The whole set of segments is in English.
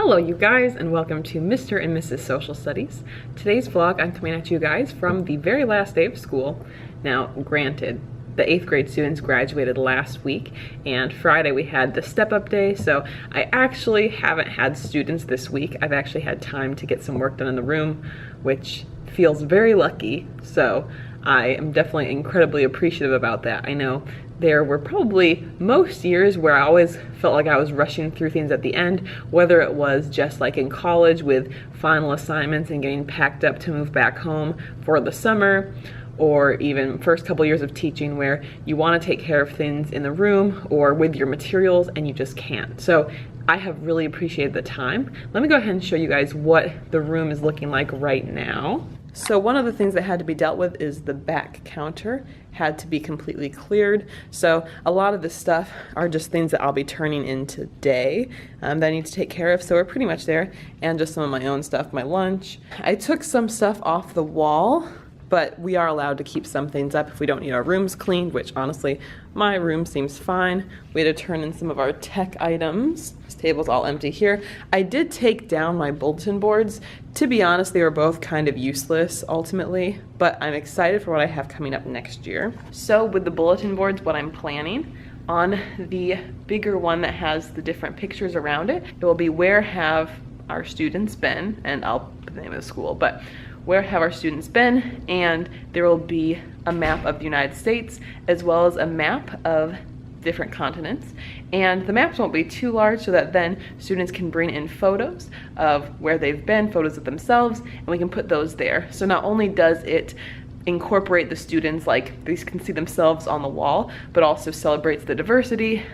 Hello you guys, and welcome to Mr. and Mrs. Social Studies. Today's vlog, I'm coming at you guys from the very last day of school. Now, granted, the 8th grade students graduated last week, and Friday we had the step-up day, so I actually haven't had students this week. I've actually had time to get some work done in the room, which feels very lucky, so I am definitely incredibly appreciative about that. I know there were probably most years where I always felt like I was rushing through things at the end, whether it was just like in college with final assignments and getting packed up to move back home for the summer, or even first couple years of teaching where you want to take care of things in the room or with your materials and you just can't. So I have really appreciated the time. Let me go ahead and show you guys what the room is looking like right now. So one of the things that had to be dealt with is the back counter had to be completely cleared. So a lot of this stuff are just things that I'll be turning in today that I need to take care of. So we're pretty much there, and just some of my own stuff, my lunch. I took some stuff off the wall, but we are allowed to keep some things up if we don't need our rooms cleaned, which honestly, my room seems fine. We had to turn in some of our tech items. This table's all empty here. I did take down my bulletin boards. To be honest, they were both kind of useless ultimately, but I'm excited for what I have coming up next year. So with the bulletin boards, what I'm planning, on the bigger one that has the different pictures around it, it will be where have our students been, and I'll put the name of the school, but where have our students been, and there will be a map of the United States as well as a map of different continents. And the maps won't be too large so that then students can bring in photos of where they've been, photos of themselves, and we can put those there. So not only does it incorporate the students, like they can see themselves on the wall, but also celebrates the diversity.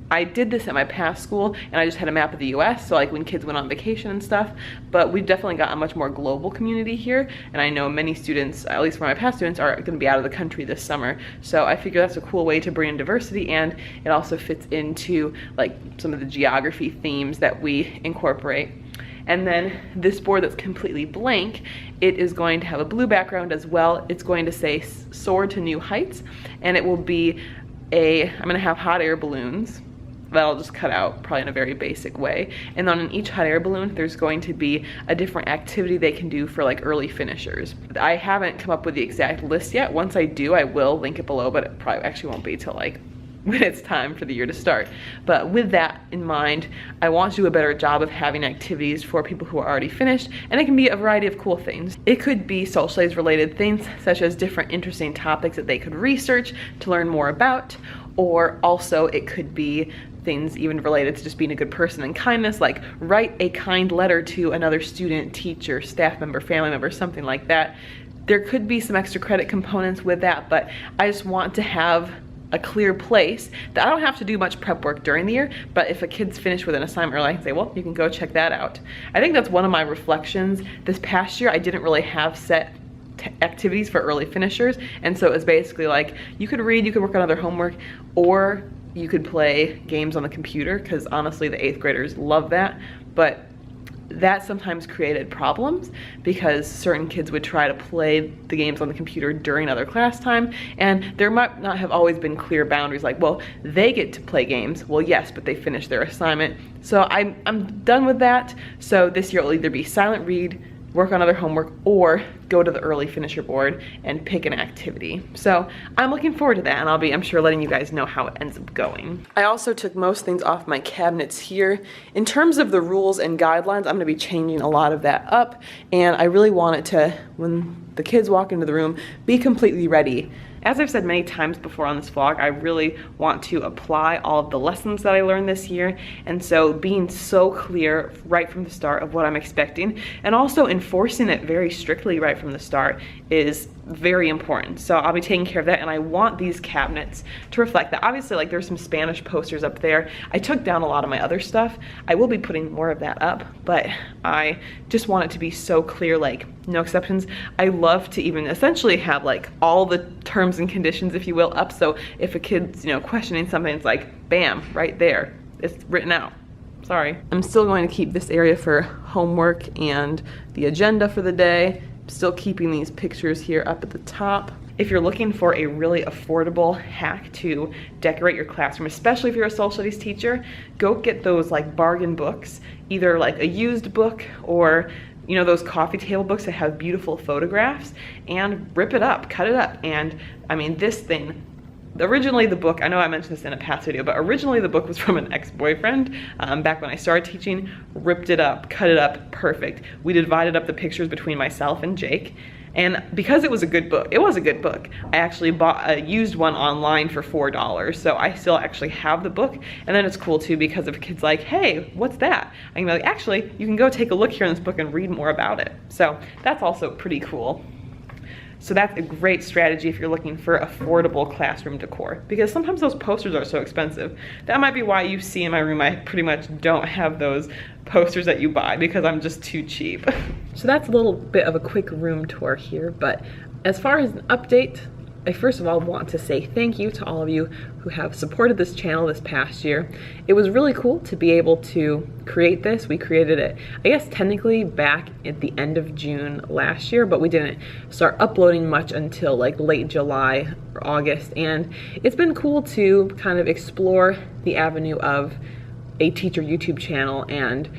I did this at my past school and I just had a map of the US, so like when kids went on vacation and stuff, but we've definitely got a much more global community here, and I know many students, at least for my past students, are gonna be out of the country this summer. So I figure that's a cool way to bring in diversity, and it also fits into like some of the geography themes that we incorporate. And then this board that's completely blank, it is going to have a blue background as well. It's going to say Soar to New Heights, and it will be I'm gonna have hot air balloons that I'll just cut out probably in a very basic way. And then on each hot air balloon, there's going to be a different activity they can do for like early finishers. I haven't come up with the exact list yet. Once I do, I will link it below, but it probably actually won't be till like when it's time for the year to start. But with that in mind, I want to do a better job of having activities for people who are already finished, and it can be a variety of cool things. It could be social studies related things, such as different interesting topics that they could research to learn more about, or also it could be things even related to just being a good person and kindness, like write a kind letter to another student, teacher, staff member, family member, something like that. There could be some extra credit components with that, but I just want to have a clear place that I don't have to do much prep work during the year, but if a kid's finished with an assignment early, I can say, well, you can go check that out. I think that's one of my reflections. This past year, I didn't really have set activities for early finishers, and so it was basically like, you could read, you could work on other homework, or you could play games on the computer, because honestly, the 8th graders love that, but that sometimes created problems because certain kids would try to play the games on the computer during other class time, and there might not have always been clear boundaries like, well, they get to play games. Well, yes, but they finished their assignment. So I'm done with that. So this year it'll either be silent read, work on other homework, or go to the early finisher board and pick an activity. So I'm looking forward to that, and I'll be, I'm sure, letting you guys know how it ends up going. I also took most things off my cabinets here. In terms of the rules and guidelines, I'm gonna be changing a lot of that up, and I really want it to, when the kids walk into the room, be completely ready. As I've said many times before on this vlog, I really want to apply all of the lessons that I learned this year, and so being so clear right from the start of what I'm expecting, and also enforcing it very strictly right from the start, is very important. So I'll be taking care of that, and I want these cabinets to reflect that. Obviously, like, there's some Spanish posters up there. I took down a lot of my other stuff. I will be putting more of that up, but I just want it to be so clear, like no exceptions. I love to even essentially have like all the terms and conditions, if you will, up, so if a kid's, you know, questioning something, it's like bam, right there, it's written out. Sorry. I'm still going to keep this area for homework and the agenda for the day. Still keeping these pictures here up at the top. if you're looking for a really affordable hack to decorate your classroom, especially if you're a social studies teacher, go get those like bargain books, either like a used book or those coffee table books that have beautiful photographs, and rip it up, cut it up. And I mean, this thing, originally the book, I know I mentioned this in a past video, but originally the book was from an ex-boyfriend back when I started teaching. Ripped it up, cut it up, perfect. We divided up the pictures between myself and Jake. And because it was a good book, I actually bought a used one online for $4. So I still actually have the book. And then it's cool too, because if a kid's like, hey, what's that? I can be like, actually, you can go take a look here in this book and read more about it. So that's also pretty cool. So that's a great strategy if you're looking for affordable classroom decor, because sometimes those posters are so expensive. That might be why you see in my room I pretty much don't have those posters that you buy, because I'm just too cheap. So that's a little bit of a quick room tour here, but as far as an update, I first of all want to say thank you to all of you who have supported this channel this past year. It was really cool to be able to create this. We created it, I guess technically back at the end of June last year, but we didn't start uploading much until like late July or August. And it's been cool to kind of explore the avenue of a teacher YouTube channel and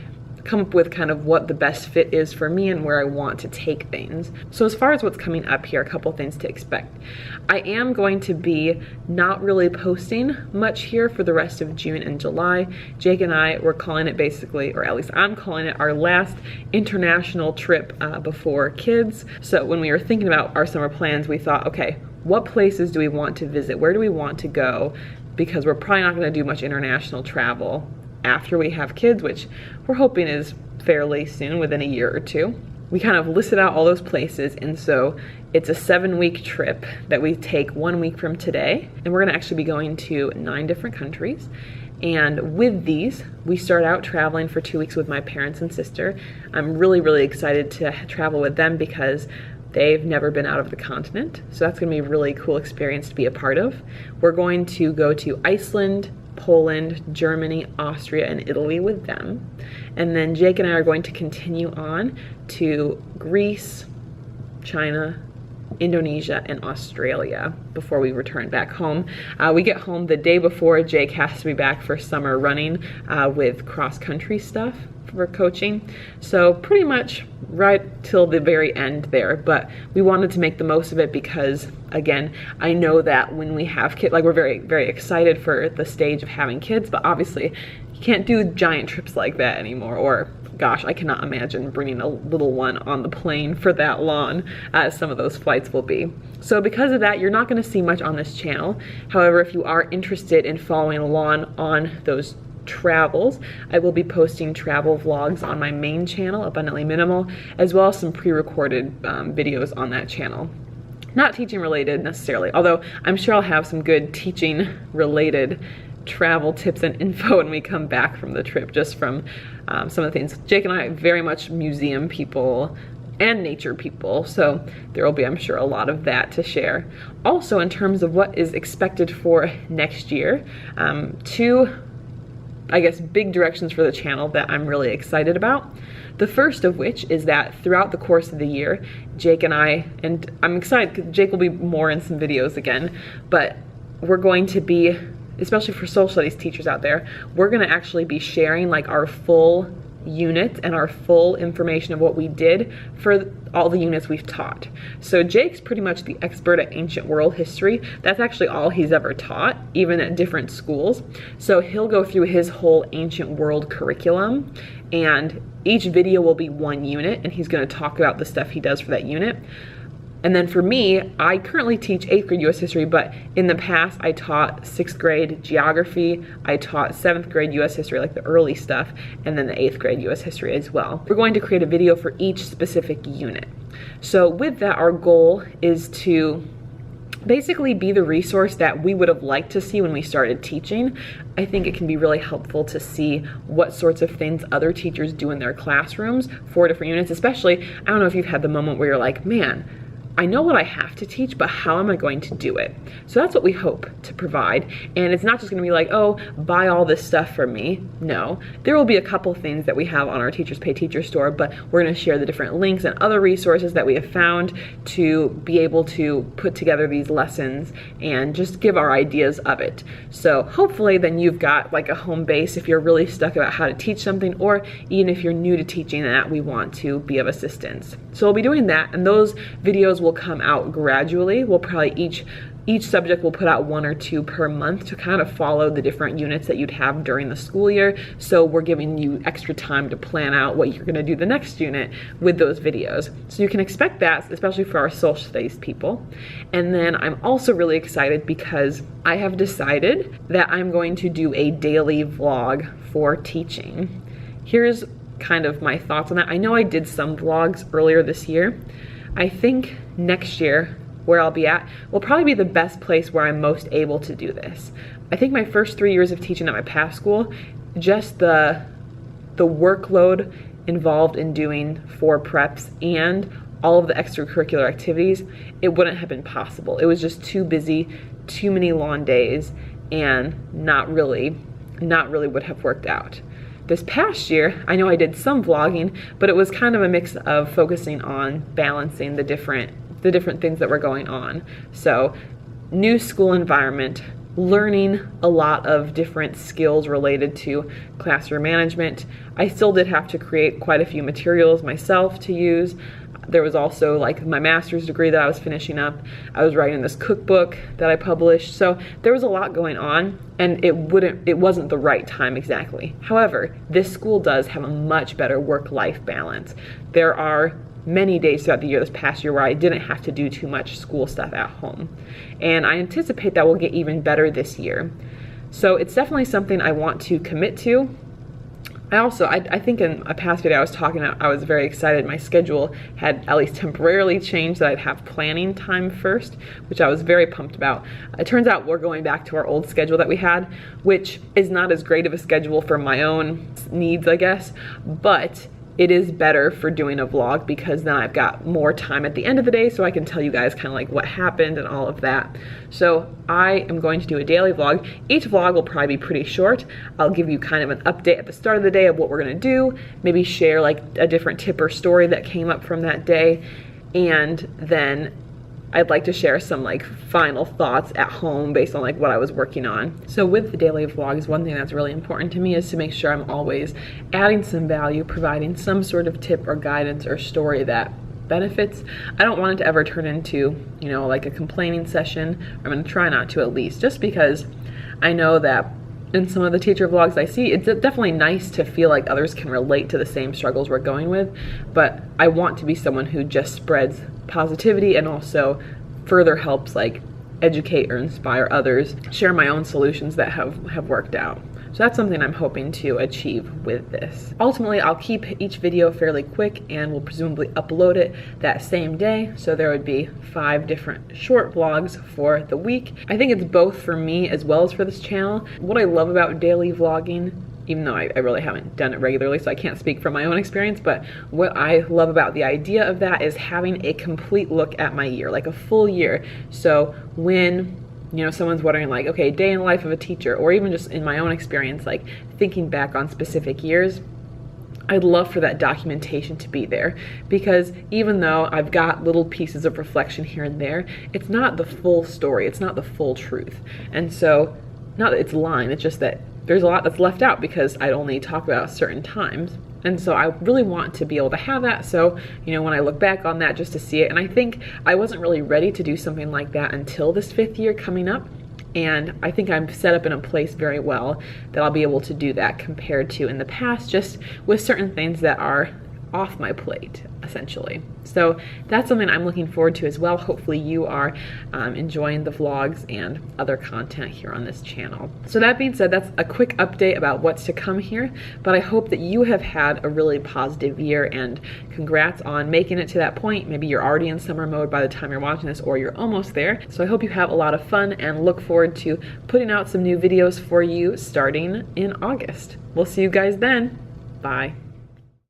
come up with kind of what the best fit is for me and where I want to take things. So as far as what's coming up here, a couple things to expect. I am going to be not really posting much here for the rest of June and July. Jake and I were calling it basically, or at least I'm calling it, our last international trip before kids. So when we were thinking about our summer plans, we thought, okay, what places do we want to visit? Where do we want to go? Because we're probably not going to do much international travel after we have kids, which we're hoping is fairly soon, within a year or two. We kind of listed out all those places, and so it's a 7-week trip that we take 1 week from today, and we're gonna actually be going to 9 different countries. And with these, we start out traveling for 2 weeks with my parents and sister. I'm really, really excited to travel with them because they've never been out of the continent, so that's gonna be a really cool experience to be a part of. We're going to go to Iceland, Poland, Germany, Austria, and Italy with them. And then Jake and I are going to continue on to Greece, China, Indonesia, and Australia before we return back home. We get home the day before Jake has to be back for summer running with cross-country stuff for coaching. So pretty much right till the very end there, but we wanted to make the most of it because, again, I know that when we have kids, like, we're very, very excited for the stage of having kids, but obviously you can't do giant trips like that anymore, or gosh, I cannot imagine bringing a little one on the plane for that long as some of those flights will be. So because of that, you're not going to see much on this channel. However, if you are interested in following along on those travels, I will be posting travel vlogs on my main channel, Abundantly Minimal, as well as some pre-recorded videos on that channel. Not teaching related necessarily, although I'm sure I'll have some good teaching related travel tips and info when we come back from the trip, just from some of the things. Jake and I are very much museum people and nature people, so there will be, I'm sure, a lot of that to share. Also, in terms of what is expected for next year, two, I guess, big directions for the channel that I'm really excited about. The first of which is that throughout the course of the year, Jake and I, and I'm excited because Jake will be more in some videos again, but we're going to be, especially for social studies teachers out there, we're gonna actually be sharing like our full unit and our full information of what we did for all the units we've taught. So Jake's pretty much the expert at ancient world history. That's actually all he's ever taught, even at different schools. So he'll go through his whole ancient world curriculum, and each video will be one unit, and he's going to talk about the stuff he does for that unit. And then for me, I currently teach 8th grade US history, but in the past I taught 6th grade geography, I taught 7th grade US history, like the early stuff, and then the 8th grade US history as well. We're going to create a video for each specific unit. So with that, our goal is to basically be the resource that we would have liked to see when we started teaching. I think it can be really helpful to see what sorts of things other teachers do in their classrooms for different units, especially, I don't know if you've had the moment where you're like, man, I know what I have to teach, but how am I going to do it? So that's what we hope to provide. And it's not just gonna be like, oh, buy all this stuff from me. No, there will be a couple things that we have on our Teachers Pay Teacher store, but we're gonna share the different links and other resources that we have found to be able to put together these lessons and just give our ideas of it. So hopefully then you've got like a home base if you're really stuck about how to teach something, or even if you're new to teaching that we want to be of assistance. So we'll be doing that, and those videos will come out gradually. We'll probably each subject will put out 1 or 2 per month to kind of follow the different units that you'd have during the school year. So we're giving you extra time to plan out what you're gonna do the next unit with those videos. So you can expect that, especially for our social studies people. And then I'm also really excited because I have decided that I'm going to do a daily vlog for teaching. Here's kind of my thoughts on that. I know I did some vlogs earlier this year. I think next year, where I'll be at, will probably be the best place where I'm most able to do this. I think my first 3 years of teaching at my past school, just the workload involved in doing 4 preps and all of the extracurricular activities, it wouldn't have been possible. It was just too busy, too many long days, and not really would have worked out. This past year, I know I did some vlogging, but it was kind of a mix of focusing on balancing the different things that were going on. So, new school environment, learning a lot of different skills related to classroom management. I still did have to create quite a few materials myself to use. There was also like my master's degree that I was finishing up. I was writing this cookbook that I published. So there was a lot going on, and it wasn't the right time exactly. However, this school does have a much better work-life balance. There are many days throughout the year this past year where I didn't have to do too much school stuff at home. And I anticipate that will get even better this year. So it's definitely something I want to commit to. I think in a past video I was talking about, I was very excited. My schedule had at least temporarily changed, that I'd have planning time first, which I was very pumped about. It turns out we're going back to our old schedule that we had, which is not as great of a schedule for my own needs, I guess, but it is better for doing a vlog because then I've got more time at the end of the day so I can tell you guys kind of like what happened and all of that. So I am going to do a daily vlog. Each vlog will probably be pretty short. I'll give you kind of an update at the start of the day of what we're gonna do, maybe share like a different tip or story that came up from that day, and then I'd like to share some like final thoughts at home based on like what I was working on. So with the daily vlogs, one thing that's really important to me is to make sure I'm always adding some value, providing some sort of tip or guidance or story that benefits. I don't want it to ever turn into, you know, like a complaining session. I'm gonna try not to, at least, just because I know that in some of the teacher vlogs I see, it's definitely nice to feel like others can relate to the same struggles we're going with, but I want to be someone who just spreads positivity and also further helps like educate or inspire others, share my own solutions that have worked out. So that's something I'm hoping to achieve with this. Ultimately, I'll keep each video fairly quick and will presumably upload it that same day. So there would be 5 different short vlogs for the week. I think it's both for me as well as for this channel. What I love about daily vlogging, even though I really haven't done it regularly, so I can't speak from my own experience, but what I love about the idea of that is having a complete look at my year, like a full year. So when, you know, someone's wondering like, okay, day in the life of a teacher, or even just in my own experience, like thinking back on specific years, I'd love for that documentation to be there, because even though I've got little pieces of reflection here and there, it's not the full story, it's not the full truth. And so, not that it's lying, it's just that there's a lot that's left out because I'd only talk about certain times. And so I really want to be able to have that, so, you know, when I look back on that, just to see it. And I think I wasn't really ready to do something like that until this 5th year coming up. And I think I'm set up in a place very well that I'll be able to do that compared to in the past, just with certain things that are off my plate, essentially. So that's something I'm looking forward to as well. Hopefully you are enjoying the vlogs and other content here on this channel. So that being said, that's a quick update about what's to come here, but I hope that you have had a really positive year, and congrats on making it to that point. Maybe you're already in summer mode by the time you're watching this, or you're almost there. So I hope you have a lot of fun and look forward to putting out some new videos for you starting in August. We'll see you guys then. Bye.